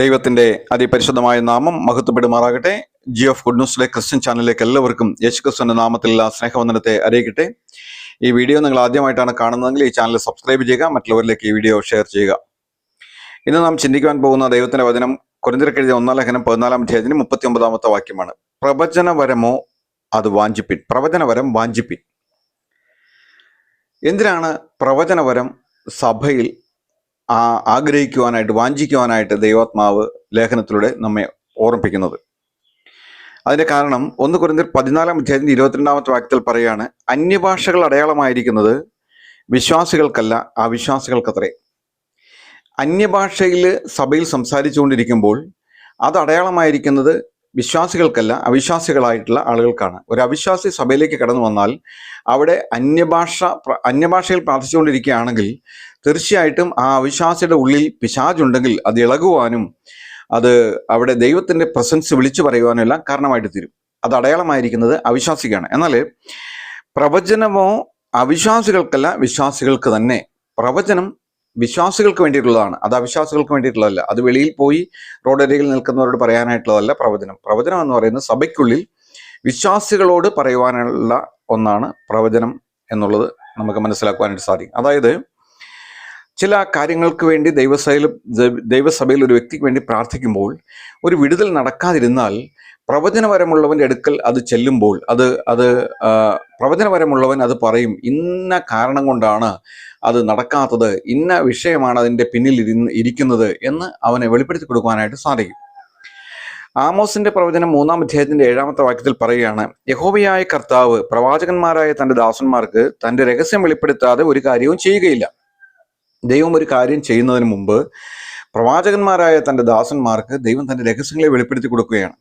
ദൈവത്തിന്റെ അതിപരിശുദ്ധമായ നാമം മഹത്വപ്പെടുമാറാകട്ടെ. G of good ന്യൂസിലെ Christian ചാനലിലേക്ക് എല്ലാവർക്കും യേശുക്രിസ്തുവിന്റെ നാമത്തിലുള്ള സ്നേഹവന്ദനത്തെ അറിയിക്കട്ടെ. ഈ വീഡിയോ നിങ്ങൾ ആദ്യമായിട്ടാണ് കാണുന്നതെങ്കിൽ ഈ ചാനൽ സബ്സ്ക്രൈബ് ചെയ്യുക, മറ്റുള്ളവരിലേക്ക് ഈ വീഡിയോ ഷെയർ ചെയ്യുക. ഇന്ന് നാം ചിന്തിക്കുവാൻ പോകുന്ന ദൈവത്തിന്റെ വചനം കൊരിന്ത്യർക്കെഴുതിയ 1 ലേഖനം 14 അധ്യായത്തിന് 39 വാക്യമാണ്. പ്രവചനവരമോ അത് വാഞ്ചിപ്പിൻ. പ്രവചനവരം വാഞ്ചിപ്പിൻ. എന്തിനാണ് പ്രവചനവരം സഭയിൽ ആഗ്രഹിക്കുവാനായിട്ട്, വാഞ്ചിക്കുവാനായിട്ട് ദൈവാത്മാവ് ലേഖനത്തിലൂടെ നമ്മെ ഓർമ്മിപ്പിക്കുന്നത്? അതിന്റെ കാരണം 1 കൊരിന്ത്യർ 14 അധ്യായത്തിന്റെ 22 വാക്യത്തിൽ പറയാണ്, അന്യഭാഷകൾ അടയാളമായിരിക്കുന്നത് വിശ്വാസികൾക്കല്ല, അവിശ്വാസികൾക്കത്രേ. അന്യഭാഷയിൽ സഭയിൽ സംസാരിച്ചുകൊണ്ടിരിക്കുമ്പോൾ അത് അടയാളമായിരിക്കുന്നത് വിശ്വാസികൾക്കല്ല, അവിശ്വാസികളായിട്ടുള്ള ആളുകൾക്കാണ്. ഒരു അവിശ്വാസി സഭയിലേക്ക് കടന്നു വന്നാൽ അവിടെ അന്യഭാഷയിൽ പ്രാർത്ഥിച്ചുകൊണ്ടിരിക്കുകയാണെങ്കിൽ തീർച്ചയായിട്ടും ആ അവിശ്വാസിയുടെ ഉള്ളിൽ പിശാചുണ്ടെങ്കിൽ അത് ഇളകുവാനും അത് അവിടെ ദൈവത്തിന്റെ പ്രസൻസ് വിളിച്ചു പറയുവാനും എല്ലാം കാരണമായിട്ട് തീരും. അത് അടയാളമായിരിക്കുന്നത് അവിശ്വാസിക്കാണ്. എന്നാൽ പ്രവചനമോ അവിശ്വാസികൾക്കല്ല, വിശ്വാസികൾക്ക് തന്നെ. പ്രവചനം വിശ്വാസികൾക്ക് വേണ്ടിയിട്ടുള്ളതാണ്, അത് അവിശ്വാസികൾക്ക് വേണ്ടിയിട്ടുള്ളതല്ല. അത് വെളിയിൽ പോയി റോഡരികിൽ നിൽക്കുന്നവരോട് പറയാനായിട്ടുള്ളതല്ല പ്രവചനം. പ്രവചനം എന്ന് പറയുന്നത് സഭയ്ക്കുള്ളിൽ വിശ്വാസികളോട് പറയുവാനുള്ള ഒന്നാണ് പ്രവചനം എന്നുള്ളത് നമുക്ക് മനസ്സിലാക്കുവാനായിട്ട് സാധിക്കും. അതായത് ചില കാര്യങ്ങൾക്ക് വേണ്ടി ദൈവസഭയിൽ ഒരു വ്യക്തിക്ക് വേണ്ടി പ്രാർത്ഥിക്കുമ്പോൾ ഒരു വിടുതൽ നടക്കാതിരുന്നാൽ പ്രവചനപരമുള്ളവൻ്റെ അടുക്കൽ അത് ചെല്ലുമ്പോൾ പ്രവചനപരമുള്ളവൻ അത് പറയും, ഇന്ന കാരണം കൊണ്ടാണ് അത് നടക്കാത്തത്, ഇന്ന വിഷയമാണ് അതിൻ്റെ പിന്നിൽ ഇരിക്കുന്നത് എന്ന് അവനെ വെളിപ്പെടുത്തി കൊടുക്കുവാനായിട്ട് സാധിക്കും. ആമോസിന്റെ പ്രവചനം 3 അധ്യായത്തിന്റെ 7 വാക്യത്തിൽ പറയുകയാണ്, യഹോവയായ കർത്താവ് പ്രവാചകന്മാരായ തൻ്റെ ദാസന്മാർക്ക് തൻ്റെ രഹസ്യം വെളിപ്പെടുത്താതെ ഒരു കാര്യവും ചെയ്യുകയില്ല. ദൈവം ഒരു കാര്യം ചെയ്യുന്നതിന് മുമ്പ് പ്രവാചകന്മാരായ തൻ്റെ ദാസന്മാർക്ക് ദൈവം തൻ്റെ രഹസ്യങ്ങളെ വെളിപ്പെടുത്തി കൊടുക്കുകയാണ്.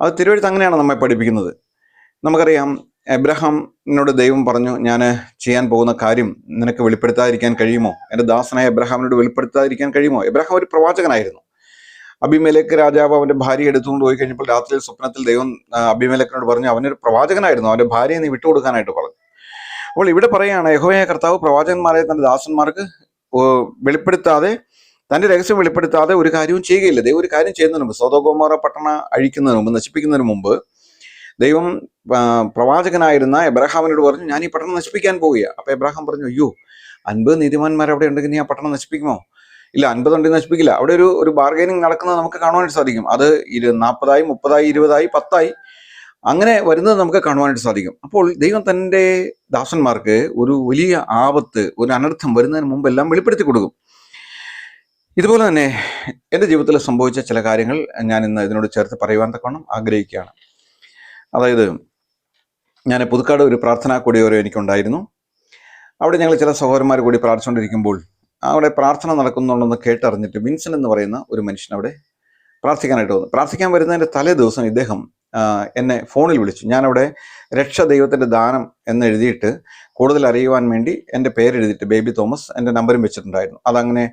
അത് തിരുവെഴുത്ത് അങ്ങനെയാണ് നമ്മെ പഠിപ്പിക്കുന്നത്. നമുക്കറിയാം, എബ്രഹാമിനോട് ദൈവം പറഞ്ഞു, ഞാൻ ചെയ്യാൻ പോകുന്ന കാര്യം നിനക്ക് വെളിപ്പെടുത്താതിരിക്കാൻ കഴിയുമോ? എൻ്റെ ദാസനായ എബ്രഹാമിനോട് വെളിപ്പെടുത്താതിരിക്കാൻ കഴിയുമോ? എബ്രഹാം ഒരു പ്രവാചകനായിരുന്നു. അബിമേലെക്ക് രാജാവ് അവൻ്റെ ഭാര്യയെ എടുത്തുകൊണ്ട് പോയി കഴിഞ്ഞപ്പോൾ രാത്രിയിൽ സ്വപ്നത്തിൽ ദൈവം അബിമേലെക്കിനോട് പറഞ്ഞു, അവനൊരു പ്രവാചകനായിരുന്നു, അവൻ്റെ ഭാര്യയെ നീ വിട്ടുകൊടുക്കാനായിട്ട് പറഞ്ഞു. അപ്പോൾ ഇവിടെ പറയുകയാണ്, യഹോവയായ കർത്താവ് പ്രവാചകന്മാരെ തൻ്റെ ദാസന്മാർക്ക് വെളിപ്പെടുത്താതെ, തൻ്റെ രഹസ്യം വെളിപ്പെടുത്താതെ ഒരു കാര്യവും ചെയ്യുകയില്ല. ദൈവം ഒരു കാര്യം ചെയ്യുന്നതിന് മുമ്പ്, സൊദോം ഗൊമോറ പട്ടണം അഴിക്കുന്നതിന് മുമ്പ്, നശിപ്പിക്കുന്നതിന് മുമ്പ് ദൈവം പ്രവാചകനായിരുന്ന എബ്രഹാമിനോട് പറഞ്ഞു, ഞാൻ ഈ പട്ടണം നശിപ്പിക്കാൻ പോവുകയാണ്. അപ്പോൾ എബ്രഹാം പറഞ്ഞു, അയ്യോ, 50 നീതിമാന്മാർ അവിടെ ഉണ്ടെങ്കിൽ നീ ആ പട്ടണം നശിപ്പിക്കുമോ? ഇല്ല, 50 ഉണ്ടെങ്കിൽ നശിപ്പിക്കില്ല. അവിടെ ഒരു ബാർഗൈനിങ് നടക്കുന്നത് നമുക്ക് കാണുവാനായിട്ട് സാധിക്കും. അത് 40, 30, 20, 10 അങ്ങനെ വരുന്നത് നമുക്ക് കാണുവാനായിട്ട് സാധിക്കും. അപ്പോൾ ദൈവം തൻ്റെ ദാസന്മാർക്ക് ഒരു വലിയ ആപത്ത്, ഒരു അനർത്ഥം വരുന്നതിന് മുമ്പെല്ലാം വെളിപ്പെടുത്തി കൊടുക്കും. ഇതുപോലെ തന്നെ എൻ്റെ ജീവിതത്തിൽ സംഭവിച്ച ചില കാര്യങ്ങൾ ഞാൻ ഇന്ന് ഇതിനോട് ചേർത്ത് പറയുവാൻ തക്കവണ്ണം ആഗ്രഹിക്കുകയാണ്. അതായത്, ഞാൻ പുതുക്കാട് ഒരു പ്രാർത്ഥനാ കൂടിയോരോ എനിക്കുണ്ടായിരുന്നു. അവിടെ ഞങ്ങൾ ചില സഹോദരന്മാർ കൂടി പ്രാർത്ഥിച്ചുകൊണ്ടിരിക്കുമ്പോൾ അവിടെ പ്രാർത്ഥന നടക്കുന്നുണ്ടെന്ന് കേട്ടറിഞ്ഞിട്ട് വിൻസൻ എന്ന് പറയുന്ന ഒരു മനുഷ്യൻ അവിടെ പ്രാർത്ഥിക്കാനായിട്ട് വന്നു. പ്രാർത്ഥിക്കാൻ വരുന്നതിൻ്റെ തലേ ദിവസം ഇദ്ദേഹം എന്നെ ഫോണിൽ വിളിച്ചു. ഞാനവിടെ രക്ഷ ദൈവത്തിൻ്റെ ദാനം എന്ന് എഴുതിയിട്ട് കൂടുതൽ അറിയുവാൻ വേണ്ടി എൻ്റെ പേരെഴുതിയിട്ട് ബേബി തോമസ് എൻ്റെ നമ്പരും വെച്ചിട്ടുണ്ടായിരുന്നു. അതങ്ങനെ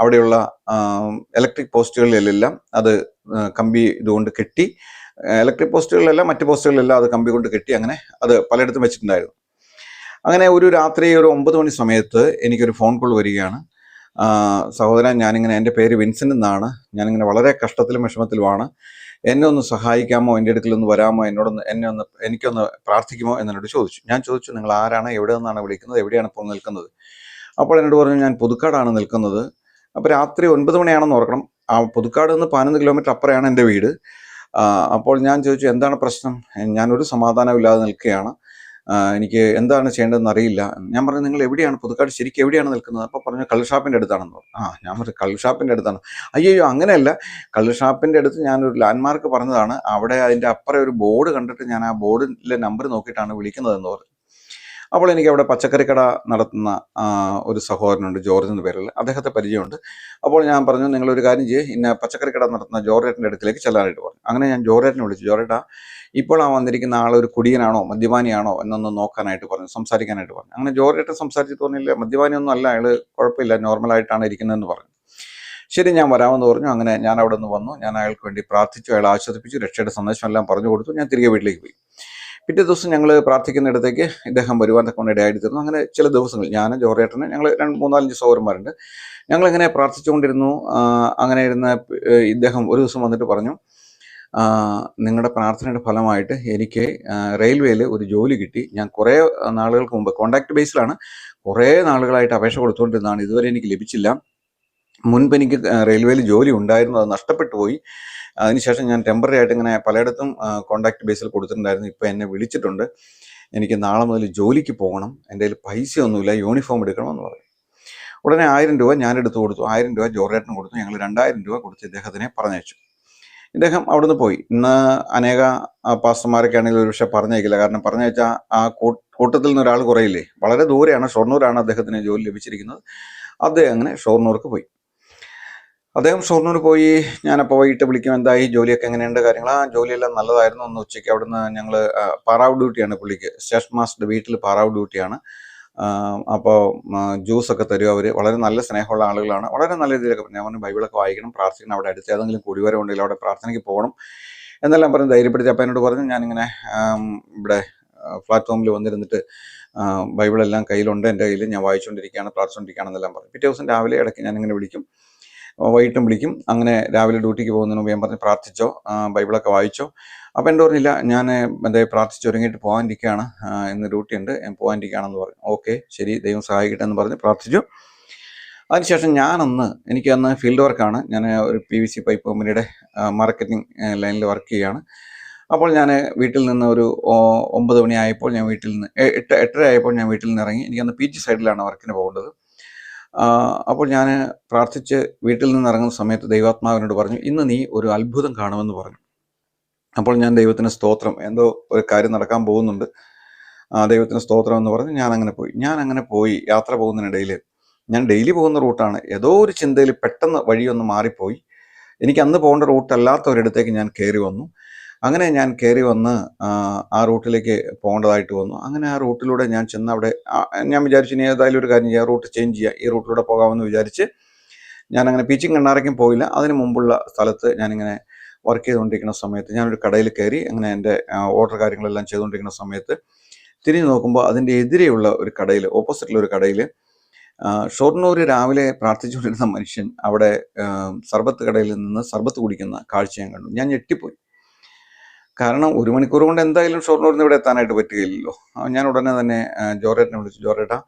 അവിടെയുള്ള ഇലക്ട്രിക് പോസ്റ്റുകളിലെല്ലാം അത് കമ്പി ഇതുകൊണ്ട് കെട്ടി, ഇലക്ട്രിക് പോസ്റ്റുകളിലെല്ലാം മറ്റ് പോസ്റ്റുകളിലെല്ലാം അത് കമ്പി കൊണ്ട് കെട്ടി, അങ്ങനെ അത് പലയിടത്തും വെച്ചിട്ടുണ്ടായിരുന്നു. അങ്ങനെ ഒരു രാത്രി ഒരു 9 മണി സമയത്ത് എനിക്കൊരു ഫോൺ കോൾ വരികയാണ്. സഹോദരൻ, ഞാനിങ്ങനെ, എൻ്റെ പേര് വിൻസെൻ്റ് എന്നാണ്, ഞാനിങ്ങനെ വളരെ കഷ്ടത്തിലും വിഷമത്തിലുമാണ്, എന്നെ ഒന്ന് സഹായിക്കാമോ, എൻ്റെ അടുക്കലൊന്ന് വരാമോ, എനിക്കൊന്ന് പ്രാർത്ഥിക്കുമോ എന്നോട് ചോദിച്ചു. ഞാൻ ചോദിച്ചു, നിങ്ങൾ ആരാണ്, എവിടെ നിന്നാണ് വിളിക്കുന്നത്, എവിടെയാണ് ഇപ്പോൾ നിൽക്കുന്നത്? അപ്പോൾ എന്നോട് പറഞ്ഞു, ഞാൻ പുതുക്കാടാണ് നിൽക്കുന്നത്. അപ്പോൾ രാത്രി 9 മണിയാണെന്ന് ഓർക്കണം. ആ പുതുക്കാട് നിന്ന് 15 കിലോമീറ്റർ അപ്പുറമാണ് എൻ്റെ വീട്. അപ്പോൾ ഞാൻ ചോദിച്ചു, എന്താണ് പ്രശ്നം? ഞാനൊരു സമാധാനമില്ലാതെ നിൽക്കുകയാണ്, എനിക്ക് എന്താണ് ചെയ്യേണ്ടതെന്ന് അറിയില്ല. ഞാൻ പറഞ്ഞു, നിങ്ങൾ എവിടെയാണ്, പുതുക്കാട് ശരിക്കും എവിടെയാണ് നിൽക്കുന്നത്? അപ്പോൾ പറഞ്ഞു, കള്ളുഷാപ്പിൻ്റെ അടുത്താണെന്ന് പറഞ്ഞു. ഞാൻ പറഞ്ഞു, കള്ളുഷാപ്പിൻ്റെ അടുത്താണ്? അയ്യോ, അങ്ങനെയല്ല, കള്ളുഷാപ്പിൻ്റെ അടുത്ത് ഞാനൊരു ലാൻഡ്മാർക്ക് പറഞ്ഞതാണ്, അവിടെ അതിൻ്റെ അപ്പുറം ഒരു ബോർഡ് കണ്ടിട്ട് ഞാൻ ആ ബോർഡിലെ നമ്പർ നോക്കിയിട്ടാണ് വിളിക്കുന്നതെന്ന് പറഞ്ഞു. അപ്പോൾ എനിക്ക് അവിടെ പച്ചക്കറിക്കട നടത്തുന്ന ഒരു സഹോദരനുണ്ട്, ജോർജ് എന്ന പേരിൽ, അദ്ദേഹത്തെ പരിചയമുണ്ട്. അപ്പോൾ ഞാൻ പറഞ്ഞു, നിങ്ങളൊരു കാര്യം ചെയ്യുക, ഇന്ന പച്ചക്കറിക്കട നടത്തുന്ന ജോർജേട്ടൻ്റെ അടുക്കിലേക്ക് ചെല്ലാനായിട്ട് പറഞ്ഞു. അങ്ങനെ ഞാൻ ജോർജേട്ടനെ വിളിച്ചു. ജോർജേട്ടാ, ഇപ്പോൾ ആ വന്നിരിക്കുന്ന ആളൊരു കുടിയനാണോ മദ്യപാനിയാണോ എന്നൊന്ന് നോക്കാനായിട്ട് പറഞ്ഞു, സംസാരിക്കാനായിട്ട് പറഞ്ഞു. അങ്ങനെ ജോർജേട്ടൻ സംസാരിച്ചിട്ട് പറഞ്ഞില്ല, മദ്യപാനിയൊന്നും അല്ല, അയാൾ കുഴപ്പമില്ല, നോർമലായിട്ടാണ് ഇരിക്കുന്നതെന്ന് പറഞ്ഞു. ശരി, ഞാൻ വരാമെന്ന് പറഞ്ഞു. അങ്ങനെ ഞാൻ അവിടെ നിന്ന് വന്നു. ഞാൻ അയാൾക്ക് വേണ്ടി പ്രാർത്ഥിച്ചു, അയാൾ ആശ്വസിപ്പിച്ചു, രക്ഷയുടെ സന്ദേശം എല്ലാം പറഞ്ഞു കൊടുത്തു. ഞാൻ തിരികെ വീട്ടിലേക്ക് പോയി. പിറ്റേ ദിവസം ഞങ്ങൾ പ്രാർത്ഥിക്കുന്നിടത്തേക്ക് ഇദ്ദേഹം വരുവാൻ തക്കൊണ്ട് ഇടയായിത്തീർന്നു. അങ്ങനെ ചില ദിവസങ്ങൾ ഞാൻ ജോർജേട്ടന് ഞങ്ങൾ 4-5 സഹോദരന്മാരുണ്ട്. ഞങ്ങളിങ്ങനെ പ്രാർത്ഥിച്ചുകൊണ്ടിരുന്നു. അങ്ങനെ ഇരുന്ന് ഇദ്ദേഹം ഒരു ദിവസം വന്നിട്ട് പറഞ്ഞു, നിങ്ങളുടെ പ്രാർത്ഥനയുടെ ഫലമായിട്ട് എനിക്ക് റെയിൽവേയിൽ ഒരു ജോലി കിട്ടി. ഞാൻ കുറേ നാളുകൾക്ക് മുമ്പ് കോൺട്രാക്ട് ബേസിലാണ് കുറേ നാളുകളായിട്ട് അപേക്ഷ കൊടുത്തുകൊണ്ടിരുന്നതാണ്. ഇതുവരെ എനിക്ക് ലഭിച്ചില്ല. മുൻപ് എനിക്ക് റെയിൽവേയിൽ ജോലി ഉണ്ടായിരുന്നു, അത് നഷ്ടപ്പെട്ടു പോയി. അതിനുശേഷം ഞാൻ ടെമ്പററി ആയിട്ട് ഇങ്ങനെ പലയിടത്തും കോൺട്രാക്ട് ബേസിൽ കൊടുത്തിട്ടുണ്ടായിരുന്നു. ഇപ്പോൾ എന്നെ വിളിച്ചിട്ടുണ്ട്, എനിക്ക് നാളെ മുതൽ ജോലിക്ക് പോകണം, എൻ്റെ കയ്യിൽ പൈസയൊന്നുമില്ല, യൂണിഫോം എടുക്കണമെന്ന് പറഞ്ഞു. ഉടനെ 1000 രൂപ ഞാൻ എടുത്തു കൊടുത്തു. 1000 രൂപ ജോർജേട്ടന് കൊടുത്തു. ഞങ്ങൾ 2000 രൂപ കൊടുത്ത് ഇദ്ദേഹത്തിനെ പറഞ്ഞയച്ചു. ഇദ്ദേഹം അവിടുന്ന് പോയി. ഇന്ന് അനേക പാസ്റ്റർമാരൊക്കെ ആണെങ്കിൽ ഒരു പക്ഷേ പറഞ്ഞയക്കില്ല. കാരണം പറഞ്ഞയച്ചാൽ ആ കൂട്ടത്തിൽ നിന്ന് ഒരാൾ കുറയില്ലേ. വളരെ ദൂരെയാണ്, ഷൊർണൂരാണ് അദ്ദേഹത്തിന് ജോലി ലഭിച്ചിരിക്കുന്നത്. അദ്ദേഹം അങ്ങനെ ഷൊർണൂർക്ക് പോയി. അദ്ദേഹം ഷൊർണൂർ പോയി. ഞാനപ്പോൾ വൈകിട്ട് വിളിക്കും, എന്തായി, ജോലിയൊക്കെ എങ്ങനെയുണ്ട്, കാര്യങ്ങൾ. ജോലിയെല്ലാം നല്ലതായിരുന്നു. ഒന്ന് ഉച്ചയ്ക്ക് അവിടുന്ന് ഞങ്ങൾ പാറാവ് ഡ്യൂട്ടിയാണ് പുള്ളിക്ക്, സ്റ്റേഷൻ മാസ്റ്റർ വീട്ടിൽ പാറാവ് ഡ്യൂട്ടിയാണ്. അപ്പോൾ ജ്യൂസൊക്കെ തരും അവർ. വളരെ നല്ല സ്നേഹമുള്ള ആളുകളാണ്. വളരെ നല്ല രീതിയിലൊക്കെ ഞാൻ പറഞ്ഞു, ബൈബിളൊക്കെ വായിക്കണം, പ്രാർത്ഥിക്കണം, അവിടെ അടുത്ത് ഏതെങ്കിലും കുടിവരം ഉണ്ടെങ്കിൽ അവിടെ പ്രാർത്ഥനയ്ക്ക് പോകണം എന്നെല്ലാം പറഞ്ഞ് ധൈര്യപ്പെടുത്തി. അപ്പം എന്നോട് പറഞ്ഞു, ഞാനിങ്ങനെ ഇവിടെ പ്ലാറ്റ്ഫോമിൽ വന്നിരുന്നിട്ട് ബൈബിളെല്ലാം കയ്യിലുണ്ട്, എൻ്റെ കയ്യിൽ, ഞാൻ വായിച്ചുകൊണ്ടിരിക്കുകയാണ്, പ്രാർത്ഥിച്ചുകൊണ്ടിരിക്കുകയാണെന്നെല്ലാം പറഞ്ഞു. പിറ്റേ ദിവസം രാവിലെ ഇടയ്ക്ക് ഞാനിങ്ങനെ വിളിക്കും, വൈകിട്ടും വിളിക്കും. അങ്ങനെ രാവിലെ ഡ്യൂട്ടിക്ക് പോകുന്നതിന് മുമ്പ് ഞാൻ പറഞ്ഞു, പ്രാർത്ഥിച്ചോ, ബൈബിളൊക്കെ വായിച്ചോ. അപ്പം എൻ്റെ പറഞ്ഞില്ല, ഞാൻ പ്രാർത്ഥിച്ച് ഒരുങ്ങിയിട്ട് പോകാനിരിക്കുകയാണ്, ഇന്ന് ഡ്യൂട്ടി ഉണ്ട്, ഞാൻ പോകാനിരിക്കുകയാണെന്ന് പറഞ്ഞു. ഓക്കെ, ശരി, ദൈവം സഹായിക്കട്ടെ എന്ന് പറഞ്ഞ് പ്രാർത്ഥിച്ചു. അതിനുശേഷം എനിക്ക് അന്ന് ഫീൽഡ് വർക്കാണ്. ഞാൻ ഒരു PVC പൈപ്പ് കമ്പനിയുടെ മാർക്കറ്റിംഗ് ലൈനിൽ വർക്ക് ചെയ്യുകയാണ്. അപ്പോൾ ഞാൻ വീട്ടിൽ നിന്ന് ഒരു 9 മണി ആയപ്പോൾ ഞാൻ വീട്ടിൽ നിന്ന് 8:30 ആയപ്പോൾ ഞാൻ വീട്ടിൽ നിന്ന് ഇറങ്ങി. എനിക്കന്ന് PG സൈഡിലാണ് വർക്കിന് പോകേണ്ടത്. അപ്പോൾ ഞാൻ പ്രാർത്ഥിച്ച് വീട്ടിൽ നിന്ന് ഇറങ്ങുന്ന സമയത്ത് ദൈവാത്മാവിനോട് പറഞ്ഞു, ഇന്ന് നീ ഒരു അത്ഭുതം കാണുമെന്ന് പറഞ്ഞു. അപ്പോൾ ഞാൻ ദൈവത്തിന് സ്തോത്രം, എന്തോ ഒരു കാര്യം നടക്കാൻ പോകുന്നുണ്ട്, ദൈവത്തിന് സ്തോത്രം എന്ന് പറഞ്ഞ് ഞാൻ അങ്ങനെ പോയി. യാത്ര പോകുന്നതിനിടയിൽ, ഞാൻ ഡെയിലി പോകുന്ന റൂട്ടാണ്, ഏതോ ഒരു ചിന്തയിൽ പെട്ടെന്ന് വഴിയൊന്ന് മാറിപ്പോയി. എനിക്ക് അന്ന് പോകേണ്ട റൂട്ടല്ലാത്ത ഒരിടത്തേക്ക് ഞാൻ കയറി വന്നു. അങ്ങനെ ഞാൻ കയറി വന്ന് ആ റൂട്ടിലേക്ക് പോകേണ്ടതായിട്ട് വന്നു. അങ്ങനെ ആ റൂട്ടിലൂടെ ഞാൻ ചെന്ന് അവിടെ ഞാൻ വിചാരിച്ചു, ഇനി ഏതായാലും ഒരു കാര്യം ചെയ്യാം, റൂട്ട് ചേഞ്ച് ചെയ്യാം, ഈ റൂട്ടിലൂടെ പോകാമെന്ന് വിചാരിച്ച് ഞാനങ്ങനെ പീച്ചിങ് കണ്ണാറയ്ക്കും പോയില്ല. അതിന് മുമ്പുള്ള സ്ഥലത്ത് ഞാനിങ്ങനെ വർക്ക് ചെയ്തുകൊണ്ടിരിക്കുന്ന സമയത്ത് ഞാനൊരു കടയിൽ കയറി. അങ്ങനെ എൻ്റെ ഓർഡർ കാര്യങ്ങളെല്ലാം ചെയ്തുകൊണ്ടിരിക്കുന്ന സമയത്ത് തിരിഞ്ഞു നോക്കുമ്പോൾ അതിൻ്റെ എതിരെയുള്ള ഒരു കടയിൽ, ഓപ്പോസിറ്റിലൊരു കടയിൽ ഷൊർണൂർ രാവിലെ പ്രാർത്ഥിച്ചുകൊണ്ടിരുന്ന മനുഷ്യൻ അവിടെ സർബത്ത് കടയിൽ നിന്ന് സർബത്ത് കുടിക്കുന്ന കാഴ്ച ഞാൻ കണ്ടു. ഞാൻ ഞെട്ടിപ്പോയി. കാരണം 1 മണിക്കൂർ കൊണ്ട് എന്തായാലും ഷൊർണൂരിൽ നിന്ന് ഇവിടെ എത്താനായിട്ട് പറ്റുകയില്ലല്ലോ. ഞാൻ ഉടനെ തന്നെ ജോർജേട്ടനെ വിളിച്ചു. ജോർജേട്ടാ,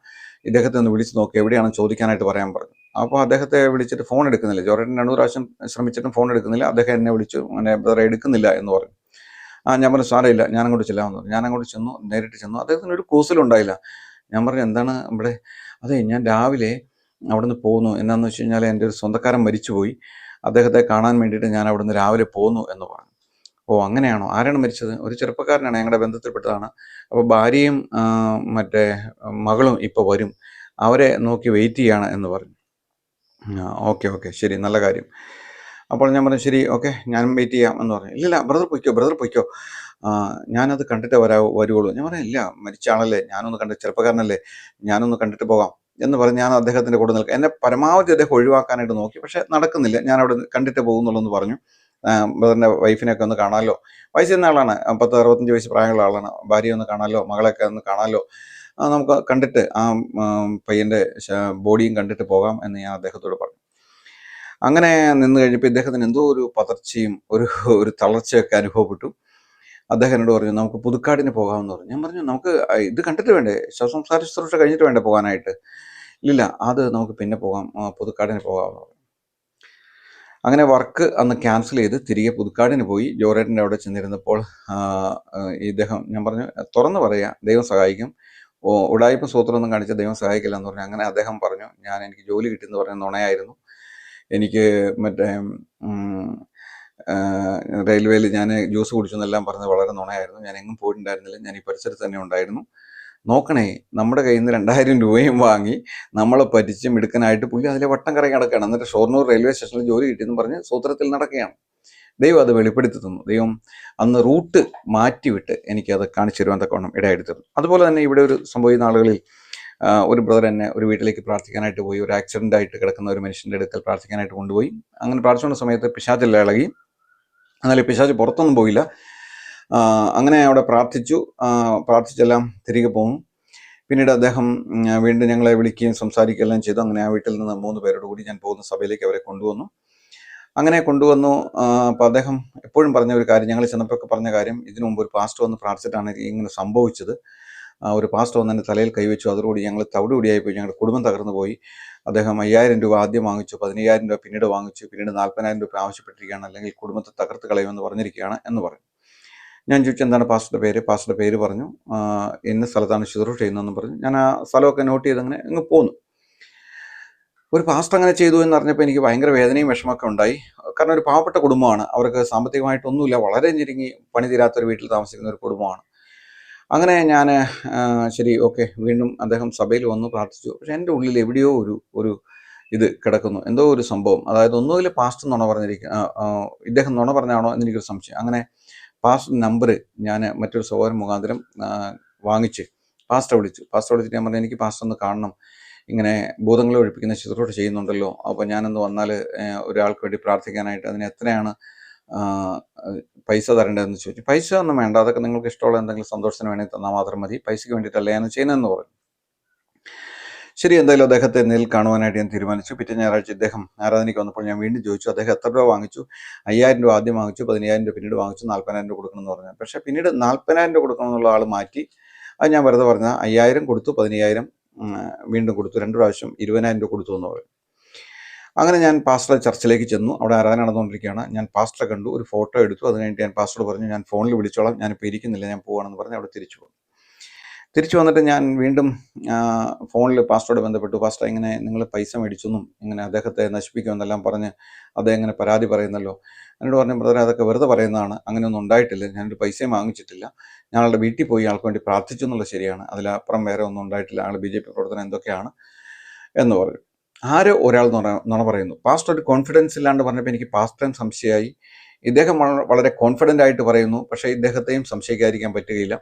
ഇദ്ദേഹത്തെ ഒന്ന് വിളിച്ച് നോക്കി, എവിടെയാണെന്ന് ചോദിക്കാനായിട്ട് പറയാൻ പറഞ്ഞു. അപ്പോൾ അദ്ദേഹത്തെ വിളിച്ചിട്ട് ഫോൺ എടുക്കുന്നില്ല. ജോർജേട്ടൻ 2 പ്രാവശ്യം ശ്രമിച്ചിട്ടും ഫോൺ എടുക്കുന്നില്ല. അദ്ദേഹം എന്നെ വിളിച്ചു, അങ്ങനെ ബ്രദറെ എടുക്കുന്നില്ല എന്ന് പറഞ്ഞു. ഞാൻ പറഞ്ഞു, സാരമില്ല, ഞാൻ അങ്ങോട്ട് ചെല്ലാമെന്ന് പറഞ്ഞു. ഞാൻ അങ്ങോട്ട് ചെന്നു, നേരിട്ട് ചെന്നു. അദ്ദേഹത്തിന് ഒരു കൂസലുണ്ടായില്ല. ഞാൻ പറഞ്ഞു, എന്താണ് ഇവിടെ? അതെ, ഞാൻ രാവിലെ അവിടുന്ന് പോന്നു. എന്നാന്ന് വെച്ച് കഴിഞ്ഞാൽ എൻ്റെ ഒരു സ്വന്തക്കാരൻ മരിച്ചുപോയി, അദ്ദേഹത്തെ കാണാൻ വേണ്ടിയിട്ട് ഞാൻ അവിടുന്ന് രാവിലെ പോന്നു എന്ന് പറഞ്ഞു. ഓ, അങ്ങനെയാണോ? ആരാണ് മരിച്ചത്? ഒരു ചെറുപ്പക്കാരനാണ്, ഞങ്ങളുടെ ബന്ധത്തിൽപ്പെട്ടതാണ്. അപ്പോൾ ഭാര്യയും മറ്റേ മകളും ഇപ്പോൾ വരും, അവരെ നോക്കി വെയിറ്റ് ചെയ്യാണ് എന്ന് പറഞ്ഞു. ഓക്കെ, ശരി, നല്ല കാര്യം. അപ്പോൾ ഞാൻ പറഞ്ഞു, ശരി, ഓക്കെ, ഞാനും വെയിറ്റ് ചെയ്യാം എന്ന് പറഞ്ഞു. ഇല്ല, ബ്രദർ പൊയ്ക്കോ, ഞാനത് കണ്ടിട്ട് വരുവുള്ളൂ. ഞാൻ പറഞ്ഞു, ഇല്ല, മരിച്ച ആളല്ലേ, ചെറുപ്പക്കാരനല്ലേ, ഞാനൊന്ന് കണ്ടിട്ട് പോകാം എന്ന് പറഞ്ഞ് ഞാൻ അദ്ദേഹത്തിൻ്റെ കൂടെ നിൽക്കാം. എന്നെ പരമാവധി അദ്ദേഹം ഒഴിവാക്കാനായിട്ട് നോക്കി, പക്ഷെ നടക്കുന്നില്ല. ഞാൻ അവിടെ കണ്ടിട്ട് പോകുന്നുള്ളൂ പറഞ്ഞു. ബ്രദറിൻ്റെ വൈഫിനെയൊക്കെ ഒന്ന് കാണാമല്ലോ, വയസ്സ് ചെന്ന ആളാണ്, 60-65 വയസ്സ് പ്രായമുള്ള ആളാണ്. ഭാര്യയെ ഒന്ന് കാണാമല്ലോ, മകളൊക്കെ ഒന്ന് കാണാമല്ലോ, നമുക്ക് കണ്ടിട്ട് ആ പയ്യൻ്റെ ബോഡിയും കണ്ടിട്ട് പോകാം എന്ന് ഞാൻ അദ്ദേഹത്തോട് പറഞ്ഞു. അങ്ങനെ നിന്ന് കഴിഞ്ഞപ്പോൾ ഇദ്ദേഹത്തിന് എന്തോ ഒരു പതർച്ചയും ഒരു തളർച്ചയൊക്കെ അനുഭവപ്പെട്ടു. അദ്ദേഹം എന്നോട് പറഞ്ഞു, നമുക്ക് പുതുക്കാടിന് പോകാമെന്ന് പറഞ്ഞു. ഞാൻ പറഞ്ഞു, നമുക്ക് ഇത് കണ്ടിട്ട് വേണ്ടേ, ശവസംസ്കാര ശുശ്രൂഷ കഴിഞ്ഞിട്ട് വേണ്ടേ പോകാനായിട്ട്? ഇല്ല, അത് നമുക്ക് പിന്നെ പോകാം, പുതുക്കാടിന് പോകാമെന്ന് പറഞ്ഞു. അങ്ങനെ വർക്ക് അന്ന് ക്യാൻസൽ ചെയ്ത് തിരികെ പുതുക്കാടിന് പോയി. ജോർജേട്ടൻ്റെ അവിടെ ചെന്നിരുന്നപ്പോൾ ഇദ്ദേഹം, ഞാൻ പറഞ്ഞു, തുറന്നു പറയുക, ദൈവം സഹായിക്കും, ഉടായിപ്പം സൂത്രമൊന്നും കാണിച്ച ദൈവം സഹായിക്കില്ല എന്ന് പറഞ്ഞു. അങ്ങനെ അദ്ദേഹം പറഞ്ഞു, എനിക്ക് ജോലി കിട്ടിയെന്ന് പറഞ്ഞ നുണയായിരുന്നു. എനിക്ക് മറ്റേ റെയിൽവേയിൽ ഞാൻ ജ്യൂസ് കുടിച്ചു എന്നെല്ലാം പറഞ്ഞത് വളരെ നുണയായിരുന്നു. ഞാൻ എങ്ങും പോയിട്ടുണ്ടായിരുന്നില്ല, ഞാൻ ഈ പരിസരത്ത് തന്നെ ഉണ്ടായിരുന്നു. നോക്കണേ, നമ്മുടെ കയ്യിൽ നിന്ന് 2000 രൂപയും വാങ്ങി നമ്മളെ പറ്റിച്ച് മിടുക്കനായിട്ട് പുള്ളി അതിലെ വട്ടം കറങ്ങി നടക്കുകയാണ്. എന്നിട്ട് ഷൊർണൂർ റെയിൽവേ സ്റ്റേഷനിൽ ജോലി കിട്ടിയെന്ന് പറഞ്ഞ് സൂത്രത്തിൽ നടക്കുകയാണ്. ദൈവം അത് വെളിപ്പെടുത്തി തന്നു. ദൈവം അന്ന് റൂട്ട് മാറ്റിവിട്ട് എനിക്കത് കാണിച്ചു തരുവാൻ തക്കവണ്ണം ഇടയായിത്തീർന്നു. അതുപോലെ തന്നെ ഇവിടെ ഒരു സംഭവിക്കുന്ന ആളുകളിൽ ഒരു ബ്രദർ എന്നെ ഒരു വീട്ടിലേക്ക് പ്രാർത്ഥിക്കാനായിട്ട് പോയി. ഒരു ആക്സിഡൻ്റ് ആയിട്ട് കിടക്കുന്ന ഒരു മനുഷ്യൻ്റെ അടുക്കൽ പ്രാർത്ഥിക്കാനായിട്ട് കൊണ്ടുപോയി. അങ്ങനെ പ്രാർത്ഥിച്ചുകൊണ്ട സമയത്ത് പിശാചെല്ലാം ഇളകി. എന്നാൽ പിശാച് പുറത്തൊന്നും പോയില്ല. അങ്ങനെ അവിടെ പ്രാർത്ഥിച്ചെല്ലാം തിരികെ പോന്നു. പിന്നീട് അദ്ദേഹം വീണ്ടും ഞങ്ങളെ വിളിക്കുകയും സംസാരിക്കുകയെല്ലാം ചെയ്തു. അങ്ങനെ ആ വീട്ടിൽ നിന്ന് 3 പേരോട് കൂടി ഞാൻ പോകുന്ന സഭയിലേക്ക് അവരെ കൊണ്ടുവന്നു. അങ്ങനെ കൊണ്ടുവന്നു. അപ്പോൾ അദ്ദേഹം എപ്പോഴും പറഞ്ഞ ഒരു കാര്യം, ഞങ്ങൾ ചെന്നപ്പോഴൊക്കെ പറഞ്ഞ കാര്യം, ഇതിനു മുമ്പ് ഒരു പാസ്റ്റർ വന്ന് പ്രാർത്ഥിച്ചിട്ടാണ് ഇങ്ങനെ സംഭവിച്ചത്. ഒരു പാസ്റ്റർ വന്ന് എൻ്റെ തലയിൽ കൈവച്ചു. അതോടുകൂടി ഞങ്ങൾ തവിടുകൂടിയായി പോയി, ഞങ്ങളുടെ കുടുംബം തകർന്നു പോയി. അദ്ദേഹം 5000 രൂപ ആദ്യം വാങ്ങിച്ചു, 15000 രൂപ പിന്നീട് വാങ്ങിച്ചു, പിന്നീട് 40,000 രൂപ ആവശ്യപ്പെട്ടിരിക്കുകയാണ്, അല്ലെങ്കിൽ കുടുംബത്തെ തകർത്ത് കളയുമെന്ന് പറഞ്ഞിരിക്കുകയാണ് എന്ന് പറഞ്ഞു. ഞാൻ ചോദിച്ചു എന്താണ് പാസ്റ്ററുടെ പേര്? പാസ്റ്ററുടെ പേര് പറഞ്ഞു. ഇന്ന സ്ഥലത്താണ് ശുശ്രൂഷ ചെയ്യുന്നതെന്ന് പറഞ്ഞു. ഞാൻ ആ സ്ഥലമൊക്കെ നോട്ട് ചെയ്ത് അങ്ങനെ അങ്ങ് പോന്നു. ഒരു പാസ്റ്റർ അങ്ങനെ ചെയ്തു എന്ന് അറിഞ്ഞപ്പോൾ എനിക്ക് ഭയങ്കര വേദനയും വിഷമമൊക്കെ ഉണ്ടായി. കാരണം ഒരു പാവപ്പെട്ട കുടുംബമാണ്, അവർക്ക് സാമ്പത്തികമായിട്ടൊന്നുമില്ല, വളരെ ഞെരുങ്ങി പണി തീരാത്തൊരു വീട്ടിൽ താമസിക്കുന്ന ഒരു കുടുംബമാണ്. അങ്ങനെ ഞാൻ ശരി ഓക്കെ, വീണ്ടും അദ്ദേഹം സഭയിൽ വന്ന് പ്രാർത്ഥിച്ചു. പക്ഷെ എൻ്റെ ഉള്ളിൽ എവിടെയോ ഒരു ഇത് കിടക്കുന്നു, എന്തോ ഒരു സംഭവം. അതായത് ഒന്നുകിൽ പാസ്റ്റർ നുണ ഇദ്ദേഹം നുണ പറഞ്ഞാണോ എന്നെനിക്കൊരു സംശയം. അങ്ങനെ പാസ്റ്റർ നമ്പർ ഞാൻ മറ്റൊരു സഹോദരൻ മുഖാന്തരം വാങ്ങിച്ച് പാസ്റ്റർ വിളിച്ചിട്ട് ഞാൻ പറഞ്ഞു, എനിക്ക് പാസ്റ്റർ ഒന്ന് കാണണം, ഇങ്ങനെ ഭൂതങ്ങളെ ഒഴിപ്പിക്കുന്ന ശുശ്രൂഷ ചെയ്യുന്നുണ്ടല്ലോ, അപ്പോൾ ഞാനൊന്ന് വന്നാൽ ഒരാൾക്ക് വേണ്ടി പ്രാർത്ഥിക്കാനായിട്ട്, അതിന് എത്രയാണ് പൈസ തരേണ്ടതെന്ന് ചോദിച്ചു. പൈസ ഒന്നും വേണ്ട, അതൊക്കെ നിങ്ങൾക്ക് ഇഷ്ടമുള്ള എന്തെങ്കിലും സന്തോഷത്തിന് വേണമെങ്കിൽ തന്നാൽ മാത്രം മതി, പൈസയ്ക്ക് വേണ്ടിയിട്ടല്ല ഞാൻ ചെയ്യുന്നതെന്ന് പറഞ്ഞു. ശരി, എന്തായാലും അദ്ദേഹത്തെ നേരിൽ കാണുവാനായിട്ട് ഞാൻ തീരുമാനിച്ചു. പിറ്റേ ഞായറാഴ്ച ഇദ്ദേഹം ആരാധനയ്ക്ക് വന്നപ്പോൾ ഞാൻ വീണ്ടും ചോദിച്ചു, അദ്ദേഹം എത്ര രൂപ വാങ്ങിച്ചു? 5000 രൂപ ആദ്യം വാങ്ങിച്ചു, 15000 രൂപ പിന്നീട് വാങ്ങിച്ചു, 40,000 രൂപ കൊടുക്കണമെന്ന് പറഞ്ഞു. പക്ഷേ പിന്നീട് 40,000 രൂപ കൊടുക്കണമെന്നുള്ള ആൾ മാറ്റി. അത് ഞാൻ വെറുതെ പറഞ്ഞ 5000 കൊടുത്തു, 15000 വീണ്ടും കൊടുത്തു, 2 പ്രാവശ്യം 20,000 രൂപ കൊടുത്തു എന്ന് പറയും. അങ്ങനെ ഞാൻ പാസ്റ്ററുടെ ചർച്ചിലേക്ക് ചെന്നു. അവിടെ ആരാധന നടന്നുകൊണ്ടിരിക്കുകയാണ്. ഞാൻ പാസ്റ്ററെ കണ്ടു, ഒരു ഫോട്ടോ എടുത്തു. അത് കഴിഞ്ഞിട്ട് ഞാൻ പാസ്റ്ററോട് പറഞ്ഞു, ഞാൻ ഫോണിൽ വിളിച്ചോളാം, ഞാനിപ്പോൾ ഇരിക്കുന്നില്ല, ഞാൻ പോവാണെന്ന് പറഞ്ഞ് അവിടെ തിരിച്ചു വന്നിട്ട് ഞാൻ വീണ്ടും ഫോണിൽ പാസ്റ്ററോട് ബന്ധപ്പെട്ടു. പാസ്റ്റർ ഇങ്ങനെ നിങ്ങൾ പൈസ മേടിച്ചെന്നും ഇങ്ങനെ അദ്ദേഹത്തെ നശിപ്പിക്കുമെന്നെല്ലാം പറഞ്ഞ് അദ്ദേഹം ഇങ്ങനെ പരാതി പറയുന്നല്ലോ. എന്നോട് പറഞ്ഞു, ബ്രദറെ അതൊക്കെ വെറുതെ പറയുന്നതാണ്, അങ്ങനെയൊന്നും ഉണ്ടായിട്ടില്ല, ഞാനൊരു പൈസയും വാങ്ങിച്ചിട്ടില്ല, ഞങ്ങളുടെ വീട്ടിൽ പോയി ആൾക്ക് വേണ്ടി പ്രാർത്ഥിച്ചു എന്നുള്ളത് ശരിയാണ്, അതിലപ്പുറം വേറെ ഒന്നും ഉണ്ടായിട്ടില്ല, ആൾ BJP പ്രവർത്തനം എന്തൊക്കെയാണ് എന്ന് പറഞ്ഞു. ആരോ ഒരാൾ നുണ പറയുന്നു. പാസ്റ്റർ ഒരു കോൺഫിഡൻസ് ഇല്ലാണ്ട് പറഞ്ഞപ്പോൾ എനിക്ക് പാസ്റ്ററും സംശയമായി. ഇദ്ദേഹം വളരെ കോൺഫിഡൻ്റ് ആയിട്ട് പറയുന്നു, പക്ഷേ ഇദ്ദേഹത്തെയും സംശയിക്കാതിരിക്കാൻ പറ്റുകയില്ല.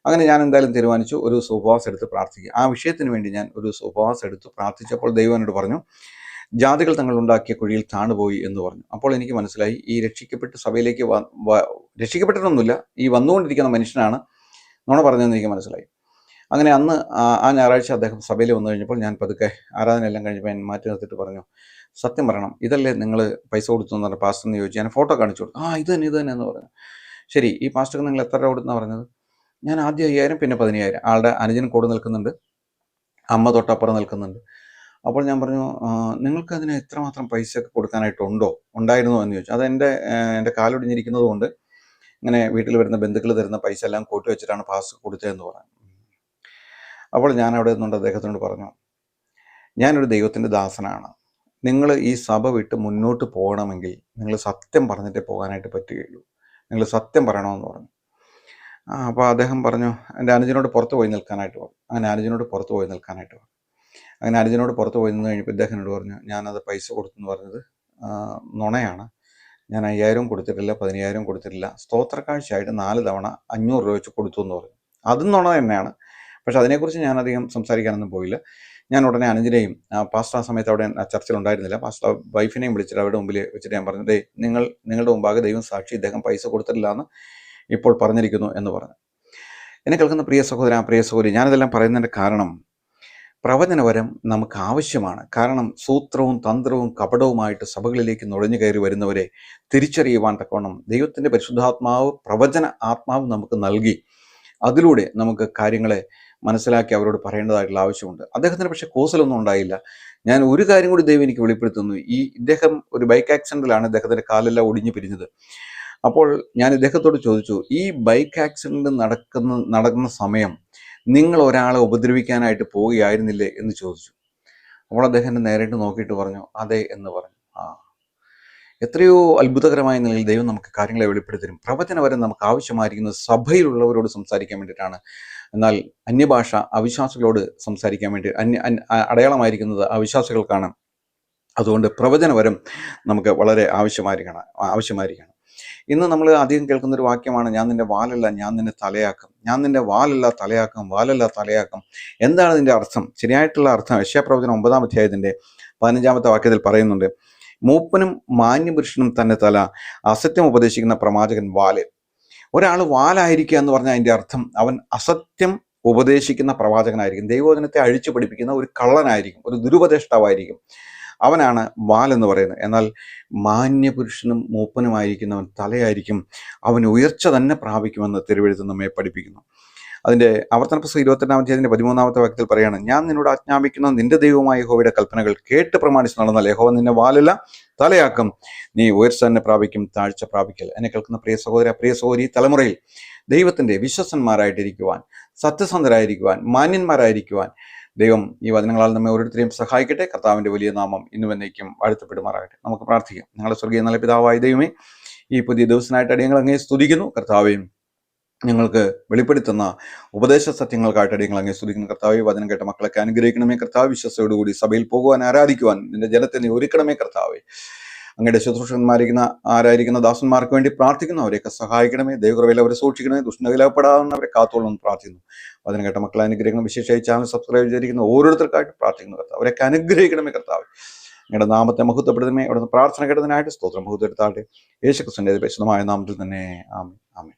അങ്ങനെ ഞാൻ എന്തായാലും തീരുമാനിച്ചു, ഒരു ഉപവാസം എടുത്ത് പ്രാർത്ഥിക്കുക. ആ വിഷയത്തിന് വേണ്ടി ഞാൻ ഒരു ഉപവാസം എടുത്ത് പ്രാർത്ഥിച്ചപ്പോൾ ദൈവം എന്നോട് പറഞ്ഞു, ജാതികൾ തങ്ങൾ ഉണ്ടാക്കിയ കുഴിയിൽ താണുപോയി എന്ന് പറഞ്ഞു. അപ്പോൾ എനിക്ക് മനസ്സിലായി, ഈ രക്ഷിക്കപ്പെട്ട് സഭയിലേക്ക് രക്ഷിക്കപ്പെട്ടിട്ടൊന്നുമില്ല, ഈ വന്നുകൊണ്ടിരിക്കുന്ന മനുഷ്യനാണ് നുണ പറഞ്ഞതെന്ന് എനിക്ക് മനസ്സിലായി. അങ്ങനെ അന്ന് ആ ഞായറാഴ്ച അദ്ദേഹം സഭയിൽ വന്നു കഴിഞ്ഞപ്പോൾ ഞാൻ പതുക്കെ ആരാധനയെല്ലാം കഴിഞ്ഞപ്പോൾ ഞാൻ മാറ്റി നിർത്തിയിട്ട് പറഞ്ഞു, സത്യം പറയണം, ഇതല്ലേ നിങ്ങൾ പൈസ കൊടുത്തു എന്ന് പറഞ്ഞ പാസ്റ്റർ എന്ന് ചോദിച്ചു. ഞാൻ ഫോട്ടോ കാണിച്ചു കൊടുത്തു. ഇത് തന്നെ എന്ന് പറഞ്ഞു. ശരി, ഈ പാസ്റ്റർക്ക് നിങ്ങൾ എത്ര രൂപ കൊടുത്തെന്നാണ് പറഞ്ഞത്? ഞാൻ ആദ്യം 5000 പിന്നെ 10000. ആളുടെ അനുജൻ കൂടെ നിൽക്കുന്നുണ്ട്, അമ്മ തൊട്ടപ്പുറം നിൽക്കുന്നുണ്ട്. അപ്പോൾ ഞാൻ പറഞ്ഞു, നിങ്ങൾക്ക് അതിന് എത്രമാത്രം പൈസ ഉണ്ടായിരുന്നോ എന്ന് ചോദിച്ചു. അത് എൻ്റെ കാലൊടിഞ്ഞിരിക്കുന്നത് കൊണ്ട് ഇങ്ങനെ വീട്ടിൽ വരുന്ന ബന്ധുക്കൾ തരുന്ന പൈസ എല്ലാം കൂട്ടി വെച്ചിട്ടാണ് പാസ്റ്റർ കൊടുത്തതെന്ന് പറഞ്ഞു. അപ്പോൾ ഞാൻ അവിടെ നിന്നുകൊണ്ട് അദ്ദേഹത്തിനോട് പറഞ്ഞു, ഞാനൊരു ദൈവത്തിൻ്റെ ദാസനാണ്, നിങ്ങൾ ഈ സഭ വിട്ട് മുന്നോട്ട് പോകണമെങ്കിൽ നിങ്ങൾ സത്യം പറഞ്ഞിട്ടേ പോകാനായിട്ട് പറ്റുകയുള്ളൂ, നിങ്ങൾ സത്യം പറയണമെന്ന് പറഞ്ഞു. അപ്പോൾ അദ്ദേഹം പറഞ്ഞു, എൻ്റെ അനുജനോട് പുറത്ത് പോയി നിൽക്കാനായിട്ട് പറഞ്ഞു. അങ്ങനെ അനുജനോട് പുറത്ത് പോയി നിൽക്കാനായിട്ട് നിന്ന് കഴിഞ്ഞപ്പോൾ ഇദ്ദേഹം എന്നോട് പറഞ്ഞു, ഞാനത് പൈസ കൊടുത്തെന്ന് പറഞ്ഞത് നുണയാണ്, ഞാൻ 5000 കൊടുത്തിട്ടില്ല, 10000 കൊടുത്തിട്ടില്ല, സ്തോത്രക്കാഴ്ചയായിട്ട് 4 തവണ 500 രൂപ വെച്ച് കൊടുത്തു എന്ന് പറഞ്ഞു. അതും നുണ തന്നെയാണ്. പക്ഷെ അതിനെക്കുറിച്ച് ഞാനധികം സംസാരിക്കാനൊന്നും പോയില്ല. ഞാൻ ഉടനെ അനുജനെയും, പാസ്റ്റർ ആ സമയത്ത് അവിടെ ചർച്ചിൽ ഉണ്ടായിരുന്നില്ല, പാസ്റ്റർ വൈഫിനെയും വിളിച്ചിട്ട് അവരുടെ മുമ്പിൽ വെച്ചിട്ട് ഞാൻ പറഞ്ഞു, നിങ്ങളുടെ മുമ്പാകെ ദൈവം സാക്ഷി, ഇദ്ദേഹം പൈസ കൊടുത്തിട്ടില്ല എന്ന് ഇപ്പോൾ പറഞ്ഞിരിക്കുന്നു എന്ന് പറഞ്ഞു. എന്നെ കേൾക്കുന്ന പ്രിയ സഹോദരി, ഞാനിതെല്ലാം പറയുന്നതിൻ്റെ കാരണം, പ്രവചനവരം നമുക്ക് ആവശ്യമാണ്. കാരണം സൂത്രവും തന്ത്രവും കപടവുമായിട്ട് സഭകളിലേക്ക് നുഴഞ്ഞു കയറി വരുന്നവരെ തിരിച്ചറിയുവാൻ തക്കവണ്ണം ദൈവത്തിൻ്റെ പരിശുദ്ധാത്മാവ്, പ്രവചന ആത്മാവ് നമുക്ക് നൽകി, അതിലൂടെ നമുക്ക് കാര്യങ്ങളെ മനസ്സിലാക്കി അവരോട് പറയേണ്ടതായിട്ടുള്ള ആവശ്യമുണ്ട്. അദ്ദേഹത്തിന് പക്ഷേ കോസലൊന്നും ഉണ്ടായില്ല. ഞാൻ ഒരു കാര്യം കൂടി ദൈവം എനിക്ക് വെളിപ്പെടുത്തുന്നു. ഇദ്ദേഹം ഒരു ബൈക്ക് ആക്സിഡൻറ്റിലാണ് ഇദ്ദേഹത്തിൻ്റെ കാലെല്ലാം ഒടിഞ്ഞു പിരിഞ്ഞത്. അപ്പോൾ ഞാൻ ഇദ്ദേഹത്തോട് ചോദിച്ചു, ഈ ബൈക്ക് ആക്സിഡൻറ്റ് നടക്കുന്ന സമയം നിങ്ങൾ ഒരാളെ ഉപദ്രവിക്കാനായിട്ട് പോവുകയായിരുന്നില്ലേ എന്ന് ചോദിച്ചു. അപ്പോൾ അദ്ദേഹം എന്നെ നേരിട്ട് നോക്കിയിട്ട് പറഞ്ഞു, അതെ എന്ന് പറഞ്ഞു. എത്രയോ അത്ഭുതകരമായ നിലയിൽ ദൈവം നമുക്ക് കാര്യങ്ങളെ വെളിപ്പെടുത്തരും. പ്രവചനവരം നമുക്ക് ആവശ്യമായിരിക്കുന്നത് സഭയിലുള്ളവരോട് സംസാരിക്കാൻ വേണ്ടിയിട്ടാണ്. എന്നാൽ അന്യഭാഷ അവിശ്വാസികളോട് സംസാരിക്കാൻ വേണ്ടി അടയാളമായിരിക്കുന്നത് അവിശ്വാസികൾക്കാണ്. അതുകൊണ്ട് പ്രവചനവരം നമുക്ക് വളരെ ആവശ്യമായിരിക്കണം. ഇന്ന് നമ്മൾ അധികം കേൾക്കുന്നൊരു വാക്യമാണ്, ഞാൻ നിൻ്റെ വാലല്ല ഞാൻ നിന്നെ തലയാക്കും, ഞാൻ നിൻ്റെ വാലല്ല തലയാക്കും. എന്താണ് ഇതിൻ്റെ അർത്ഥം? ശരിയായിട്ടുള്ള അർത്ഥം യെശയ്യാപ്രവചനം 9-ാം അധ്യായത്തിൻ്റെ 15-ാമത്തെ വാക്യത്തിൽ പറയുന്നുണ്ട്, മൂപ്പനും മാന്യപുരുഷനും തന്നെ തല, അസത്യം ഉപദേശിക്കുന്ന പ്രവാചകൻ വാല്. ഒരാൾ വാലായിരിക്കുക എന്ന് പറഞ്ഞാൽ അതിൻ്റെ അർത്ഥം അവൻ അസത്യം ഉപദേശിക്കുന്ന പ്രവാചകനായിരിക്കും, ദൈവവചനത്തെ അഴിച്ചു പഠിപ്പിക്കുന്ന ഒരു കള്ളനായിരിക്കും, ഒരു ദുരുപദേഷ്ടാവായിരിക്കും. അവനാണ് വാൽ എന്ന് പറയുന്നത്. എന്നാൽ മാന്യപുരുഷനും മൂപ്പനുമായിരിക്കുന്നവൻ തലയായിരിക്കും, അവൻ ഉയർച്ച തന്നെ പ്രാപിക്കുമെന്ന് തിരുവെഴുത്ത് നമ്മെ പഠിപ്പിക്കുന്നു. അതിൻ്റെ ആവർത്തന പുസ്തകം 22-ാം അധ്യായത്തിൻ്റെ 13-ാമത്തെ വാക്യത്തിൽ പറയാണ്, ഞാൻ നിന്നോട് ആജ്ഞാപിക്കുന്ന നിന്റെ ദൈവമായ യഹോവയുടെ കൽപ്പനകൾ കേട്ട് പ്രമാണിച്ച് നടന്നാൽ യഹോവ നിന്നെ വാലല്ല തലയാക്കും, നീ ഉയർച്ച തന്നെ പ്രാപിക്കും, താഴ്ച പ്രാപിക്കൽ. എന്നെ കേൾക്കുന്ന പ്രിയ സഹോദര, പ്രിയ സഹോദരി, തലമുറയിൽ ദൈവത്തിൻ്റെ വിശ്വസന്മാരായിട്ടിരിക്കുവാൻ, സത്യസന്ധരായിരിക്കുവാൻ, മാന്യന്മാരായിരിക്കുവാൻ ദൈവം ഈ വചനങ്ങളാൽ നമ്മെ ഓരോരുത്തരെയും സഹായിക്കട്ടെ. കർത്താവിൻ്റെ വലിയ നാമം ഇന്നും എന്നേക്കും വാഴ്ത്തപ്പെടുമാറാകട്ടെ. നമുക്ക് പ്രാർത്ഥിക്കാം. ഞങ്ങളുടെ സ്വർഗീയ നല്ല പിതാവായ ദൈവമേ, ഈ പുതിയ ദിവസനായിട്ട് അടിയങ്ങൾ അങ്ങേ സ്തുതിക്കുന്നു. കർത്താവേയും ഞങ്ങൾക്ക് വെളിപ്പെടുത്തുന്ന ഉപദേശ സത്യങ്ങൾക്കായിട്ട് അടിയങ്ങൾ അങ്ങേ സ്തുതിക്കുന്നു. കർത്താവെ, വചനം കേട്ട മക്കളൊക്കെ അനുഗ്രഹിക്കണമേ കർത്താവ്. വിശ്വസയോടുകൂടി സഭയിൽ പോകുവാൻ, ആരാധിക്കുവാൻ നിന്റെ ജനത്തെ നീ ഒരുക്കണമേ കർത്താവെ. അങ്ങയുടെ ആരായിരിക്കുന്ന ദാസന്മാർക്ക് വേണ്ടി പ്രാർത്ഥിക്കുന്നു. അവരെയൊക്കെ സഹായിക്കണമേ. ദൈവകൃപയിൽ അവരെ സൂക്ഷിക്കണമേ. ദുഷ്ടനകലാപ്പെടാവുന്നവരെ കാത്തോളം പ്രാർത്ഥിക്കുന്നു. വചനം കേട്ട മക്കളെ അനുഗ്രഹിക്കണം. വിശേഷമായി ചാനൽ സബ്സ്ക്രൈബ് ചെയ്തിരിക്കുന്ന ഓരോരുത്തർക്കായിട്ട് പ്രാർത്ഥിക്കുന്നു കർത്താവ്. അവരെയൊക്കെ അനുഗ്രഹിക്കണമേ കർത്താവ്. അങ്ങയുടെ നാമത്തെ മഹത്വപ്പെടുത്തണമേ. അവിടുന്ന് പ്രാർത്ഥന കേട്ടതിനായിട്ട് സ്തോത്രം. മഹത്വപ്പെടുത്താട്ടെ. യേശുക്രിസ്തുവിന്റെ വിശുദ്ധമായ നാമത്തിൽ തന്നെ. ആമേൻ. ആമേൻ.